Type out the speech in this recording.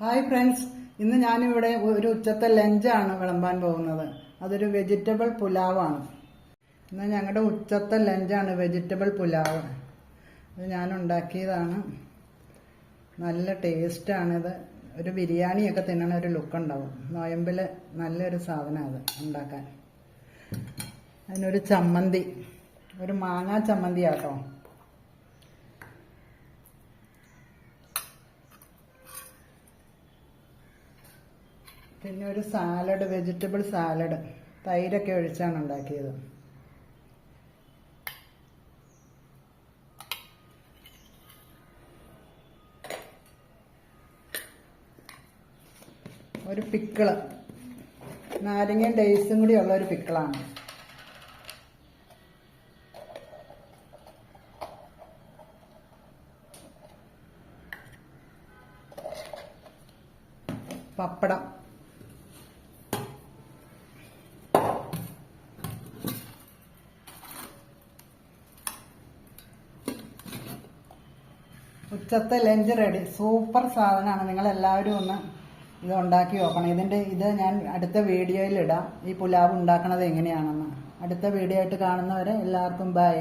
Hi friends, ഇന്ന് ഞാനിവിടെ ഒരു ഉച്ചത്തെ ലഞ്ചാണ് വിളമ്പാൻ പോകുന്നത്. അതൊരു വെജിറ്റബിൾ പുലാവാണ്. ഇന്ന് ഞങ്ങളുടെ ഉച്ചത്തെ ലഞ്ചാണ് വെജിറ്റബിൾ പുലാവ്. അത് ഞാൻ ഉണ്ടാക്കിയതാണ്. നല്ല ടേസ്റ്റാണിത്. ഒരു ബിരിയാണിയൊക്കെ തിന്നണ ഒരു ലുക്ക് ഉണ്ടാവും. നോയമ്പിൽ നല്ലൊരു സാധനമാണ് അത് ഉണ്ടാക്കാൻ. അതിനൊരു ചമ്മന്തി, ഒരു മാങ്ങാ ചമ്മന്തി ആട്ടോ. പിന്നെ ഒരു സാലഡ്, വെജിറ്റബിൾ സാലഡ്, തൈരൊക്കെ ഒഴിച്ചാണ് ഉണ്ടാക്കിയത്. ഒരു പിക്കിള്, നാരങ്ങയും ഡേയ്സും കൂടി ഉള്ള ഒരു പിക്കിളാണ്. പപ്പടം, ഉച്ചത്തെ ലഞ്ച് റെഡി. സൂപ്പർ സാധനമാണ്. നിങ്ങളെല്ലാവരും ഒന്ന് ഇത് ഉണ്ടാക്കി നോക്കണം. ഇത് ഞാൻ അടുത്ത വീഡിയോയിൽ ഇടാം, ഈ പുലാവ് ഉണ്ടാക്കണത് എങ്ങനെയാണെന്ന്. അടുത്ത വീഡിയോ ആയിട്ട് കാണുന്നവരെ എല്ലാവർക്കും ബൈ.